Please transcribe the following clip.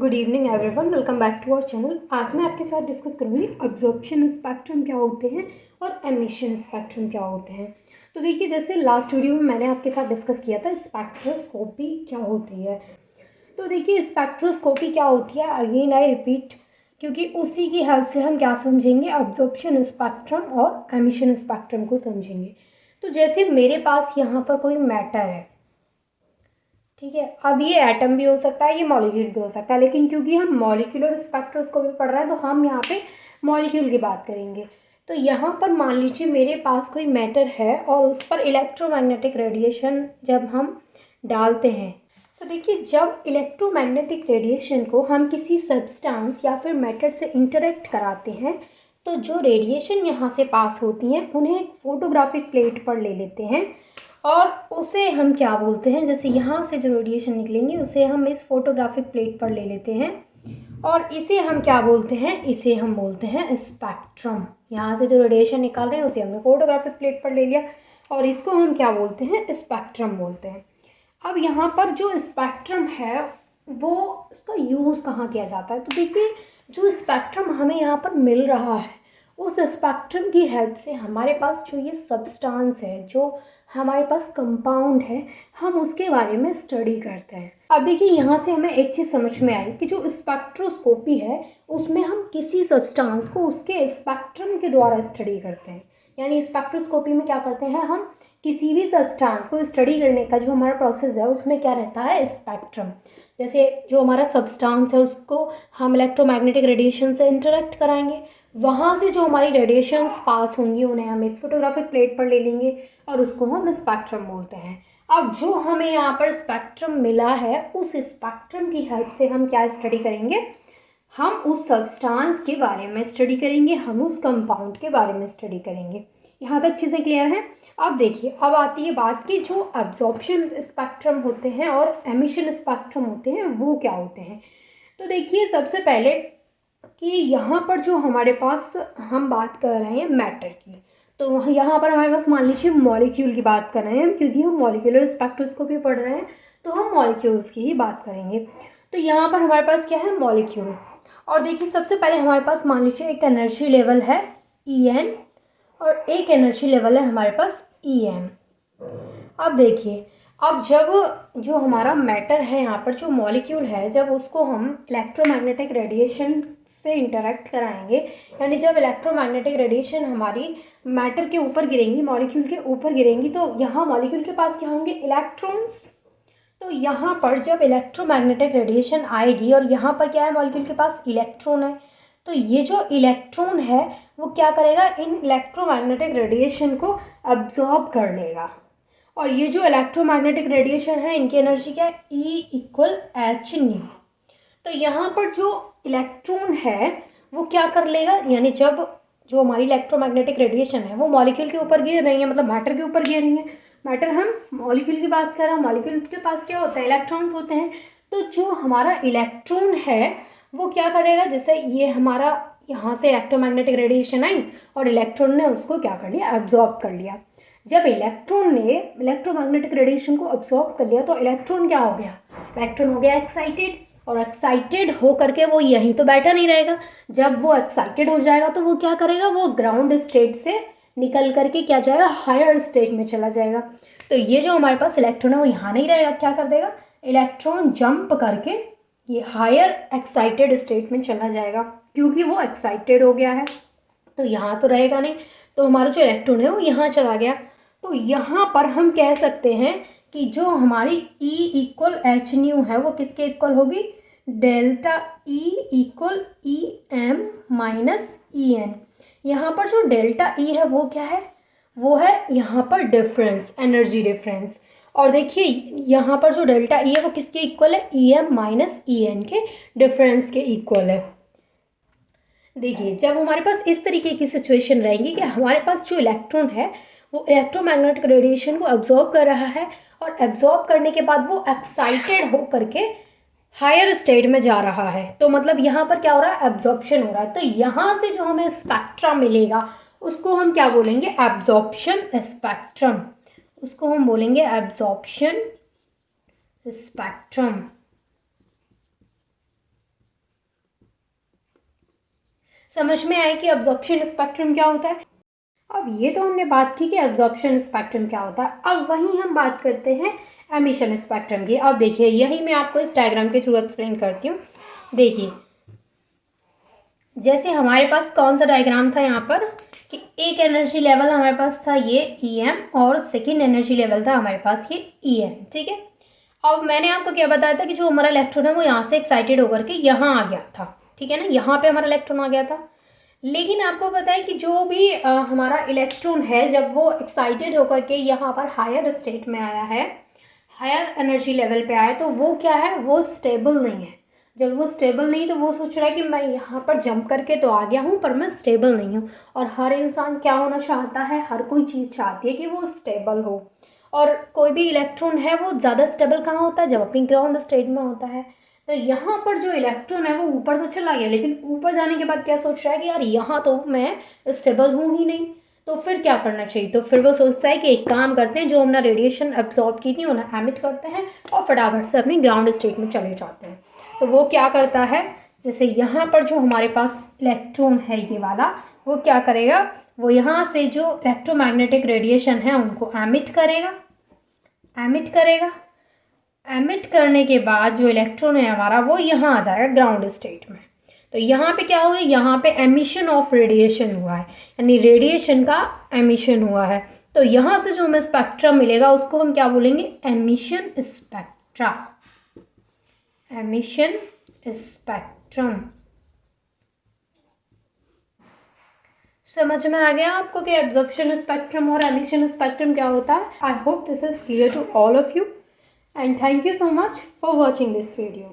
Good evening everyone, welcome back to our channel. आज मैं आपके साथ डिस्कस करूंगी अब्जॉर्प्शन स्पेक्ट्रम क्या होते हैं और एमिशन स्पेक्ट्रम क्या होते हैं। तो देखिए, जैसे लास्ट वीडियो में मैंने आपके साथ डिस्कस किया था स्पेक्ट्रोस्कोपी क्या होती है। तो देखिए, स्पेक्ट्रोस्कोपी क्या होती है, अगेन आई रिपीट, क्योंकि उसी की हेल्प से हम क्या समझेंगे, अब्जॉर्प्शन स्पेक्ट्रम और एमिशन स्पेक्ट्रम को समझेंगे। तो जैसे मेरे पास यहाँ पर कोई मैटर है, ठीक है। अब ये एटम भी हो सकता है, ये मॉलिक्यूल भी हो सकता है, लेकिन क्योंकि हम मॉलिक्यूलर स्पेक्ट्रोस्कोपी पढ़ रहे हैं तो हम यहाँ पे मॉलिक्यूल की बात करेंगे। तो यहाँ पर मान लीजिए मेरे पास कोई मैटर है और उस पर इलेक्ट्रोमैग्नेटिक रेडिएशन जब हम डालते हैं, तो देखिए, जब इलेक्ट्रोमैग्नेटिक रेडिएशन को हम किसी सब्सटेंस या फिर मैटर से इंटरेक्ट कराते हैं, तो जो रेडिएशन यहाँ से पास होती हैं उन्हें एक फोटोग्राफिक प्लेट पर ले लेते हैं और उसे हम क्या बोलते हैं, जैसे यहाँ से जो रेडिएशन निकलेंगे उसे हम इस फोटोग्राफिक प्लेट पर ले लेते हैं और इसे हम क्या बोलते हैं, इसे हम बोलते हैं स्पेक्ट्रम। यहाँ से जो रेडिएशन निकाल रहे हैं उसे हमने फोटोग्राफिक प्लेट पर ले लिया और इसको हम क्या बोलते हैं, स्पेक्ट्रम बोलते हैं। अब यहाँ पर जो स्पेक्ट्रम है वो उसका यूज़ कहाँ किया जाता है, तो देखिए, जो स्पेक्ट्रम हमें यहाँ पर मिल रहा है उस स्पेक्ट्रम की हेल्प से हमारे पास जो ये सब्सटेंस है, जो हमारे पास कंपाउंड है, हम उसके बारे में स्टडी करते हैं। अब देखिए, यहाँ से हमें एक चीज़ समझ में आई कि जो स्पेक्ट्रोस्कोपी है उसमें हम किसी सब्सटेंस को उसके स्पेक्ट्रम के द्वारा स्टडी करते हैं। यानी स्पेक्ट्रोस्कोपी में क्या करते हैं, हम किसी भी सब्सटेंस को स्टडी करने का जो हमारा प्रोसेस है उसमें क्या रहता है, स्पेक्ट्रम। जैसे जो हमारा सब्सटेंस है उसको हम इलेक्ट्रोमैग्नेटिक रेडिएशन से इंटरेक्ट कराएंगे, वहाँ से जो हमारी रेडिएशंस पास होंगी उन्हें हम एक फोटोग्राफिक प्लेट पर ले लेंगे और उसको हम स्पेक्ट्रम बोलते हैं। अब जो हमें यहाँ पर स्पेक्ट्रम मिला है उस स्पेक्ट्रम की हेल्प से हम क्या स्टडी करेंगे, हम उस सब्सटेंस के बारे में स्टडी करेंगे, हम उस कंपाउंड के बारे में स्टडी करेंगे। यहाँ तक चीज़ें क्लियर हैं। अब देखिए, अब आती है बात कि जो अब्जॉर्प्शन स्पेक्ट्रम होते हैं और एमिशन स्पेक्ट्रम होते हैं वो क्या होते हैं। तो देखिए, सबसे पहले कि यहाँ पर जो हमारे पास हम बात कर रहे हैं मैटर की, तो यहाँ पर हमारे पास मान लीजिए मॉलिक्यूल की बात कर रहे हैं हम, क्योंकि हम मॉलिक्यूलर स्पेक्ट्रोस्कोपी पढ़ रहे हैं तो हम मॉलिक्यूल्स की ही बात करेंगे। तो यहाँ पर हमारे पास क्या है, मॉलिक्यूल। और देखिए, सबसे पहले हमारे पास मान लीजिए एक एनर्जी लेवल है En और एक एनर्जी लेवल है हमारे पास Em। अब देखिए, अब जब जो हमारा मैटर है, यहाँ पर जो मॉलिक्यूल है, जब उसको हम इलेक्ट्रोमैग्नेटिक रेडिएशन से इंटरेक्ट कराएंगे, यानी जब इलेक्ट्रोमैग्नेटिक रेडिएशन हमारी मैटर के ऊपर गिरेंगी, मॉलिक्यूल के ऊपर गिरेंगी, तो यहाँ मॉलिक्यूल के पास क्या होंगे, इलेक्ट्रॉन्स। तो यहाँ पर जब इलेक्ट्रोमैग्नेटिक रेडिएशन आएगी और यहाँ पर क्या है, मॉलिक्यूल के पास इलेक्ट्रॉन है, तो ये जो इलेक्ट्रॉन है वो क्या करेगा, इन इलेक्ट्रोमैग्नेटिक रेडिएशन को अब्जॉर्ब कर लेगा। और ये जो इलेक्ट्रोमैग्नेटिक रेडिएशन है इनकी एनर्जी क्या है, E=H²। तो यहाँ पर जो इलेक्ट्रॉन है वो क्या कर लेगा, यानी जब जो हमारी इलेक्ट्रोमैग्नेटिक रेडिएशन है वो मॉलिक्यूल के ऊपर गिर रही है, मतलब मैटर के ऊपर गिर रही है, मैटर हम मॉलिक्यूल की बात कर रहे हैं, मॉलिक्यूल के पास क्या होता है, इलेक्ट्रॉन्स होते हैं। तो जो हमारा इलेक्ट्रॉन है वो क्या करेगा, जैसे ये हमारा यहाँ से इलेक्ट्रोमैग्नेटिक रेडिएशन आई और इलेक्ट्रॉन ने उसको क्या कर लिया, एब्जॉर्ब कर लिया। जब इलेक्ट्रॉन ने इलेक्ट्रोमैग्नेटिक रेडिएशन को अब्सॉर्ब कर लिया तो इलेक्ट्रॉन क्या हो गया, इलेक्ट्रॉन हो गया एक्साइटेड, और एक्साइटेड हो करके वो यहीं तो बैठा नहीं रहेगा। जब वो एक्साइटेड हो जाएगा तो वो क्या करेगा, वो ग्राउंड स्टेट से निकल करके क्या जाएगा, हायर स्टेट में चला जाएगा। तो ये जो हमारे पास इलेक्ट्रॉन है वो यहाँ नहीं रहेगा, क्या कर देगा, इलेक्ट्रॉन जंप करके ये हायर एक्साइटेड स्टेट में चला जाएगा, क्योंकि वो एक्साइटेड हो गया है। तो यहाँ तो रहेगा नहीं, तो हमारा जो इलेक्ट्रॉन है वो यहाँ चला गया। तो यहाँ पर हम कह सकते हैं कि जो हमारी E=H² है वो किसके इक्वल होगी, डेल्टा E=EM-En। यहाँ पर जो डेल्टा E है वो क्या है, वो है यहाँ पर डिफरेंस, एनर्जी डिफरेंस। और देखिए, यहाँ पर जो डेल्टा E है वो किसके इक्वल है, EM-En के डिफरेंस के इक्वल है। देखिए, जब हमारे पास इस तरीके की सिचुएशन रहेगी कि हमारे पास जो इलेक्ट्रॉन है वो इलेक्ट्रोमैग्नेटिक रेडिएशन को अब्जॉर्ब कर रहा है और एब्जॉर्ब करने के बाद वो एक्साइटेड हो करके हायर स्टेट में जा रहा है, तो मतलब यहाँ पर क्या हो रहा है, एब्जॉर्प्शन हो रहा है। तो यहाँ से जो हमें स्पेक्ट्रम मिलेगा उसको हम क्या बोलेंगे, एब्जॉर्प्शन स्पेक्ट्रम। उसको हम बोलेंगे एब्जॉर्प्शन स्पेक्ट्रम। समझ में आए कि अब्जॉर्प्शन स्पेक्ट्रम क्या होता है। अब ये तो हमने बात की कि एब्जॉर्प्शन स्पेक्ट्रम क्या होता है। अब वहीं हम बात करते हैं एमिशन स्पेक्ट्रम की। अब देखिए यही मैं आपको इस डायग्राम के थ्रू एक्सप्लेन करती हूँ। देखिए जैसे हमारे पास कौन सा डायग्राम था यहाँ पर कि एक एनर्जी लेवल हमारे पास था ये EM और सेकेंड एनर्जी लेवल था हमारे पास ये EM, ठीक है। अब मैंने आपको क्या बताया था कि जो हमारा इलेक्ट्रॉन है वो यहाँ से एक्साइटेड होकर के यहाँ आ गया था, ठीक है ना, यहाँ पे हमारा इलेक्ट्रॉन आ गया था। लेकिन आपको पता है कि जो भी हमारा इलेक्ट्रॉन है जब वो एक्साइटेड होकर के यहाँ पर हायर स्टेट में आया है, हायर एनर्जी लेवल पे आया, तो वो क्या है, वो स्टेबल नहीं है। जब वो स्टेबल नहीं तो वो सोच रहा है कि मैं यहाँ पर जंप करके तो आ गया हूँ पर मैं स्टेबल नहीं हूँ। और हर इंसान क्या होना चाहता है, हर कोई चीज़ चाहती है कि वो स्टेबल हो। और कोई भी इलेक्ट्रॉन है वो ज़्यादा स्टेबल कहाँ होता है, जब अपनी ग्राउंड स्टेट में होता है। तो यहाँ पर जो इलेक्ट्रॉन है वो ऊपर तो चला गया, लेकिन ऊपर जाने के बाद क्या सोच रहा है कि यार यहाँ तो मैं स्टेबल हूँ ही नहीं। तो फिर क्या करना चाहिए, तो फिर वो सोचता है कि एक काम करते हैं, जो हमने रेडिएशन एब्जॉर्ब की थी उन्हें एमिट करते हैं और फटाफट से अपनी ग्राउंड स्टेट में चले जाते हैं। तो वो क्या करता है, जैसे यहाँ पर जो हमारे पास इलेक्ट्रॉन है ये वाला, वो क्या करेगा, वो यहाँ से जो इलेक्ट्रोमैग्नेटिक रेडिएशन है उनको एमिट करेगा। एमिट करने के बाद जो इलेक्ट्रॉन है हमारा वो यहाँ आ जाएगा ग्राउंड स्टेट में। तो यहाँ पे क्या हुआ, यहाँ पे एमिशन ऑफ रेडिएशन हुआ है, यानी रेडिएशन का एमिशन हुआ है। तो यहाँ से जो हमें स्पेक्ट्रम मिलेगा उसको हम क्या बोलेंगे, एमिशन स्पेक्ट्रा। Emission spectrum. समझ में आ गया आपको कि एब्जॉर्प्शन स्पेक्ट्रम और एमिशन स्पेक्ट्रम क्या होता है। I hope this is clear to all of you and thank you so much for watching this video.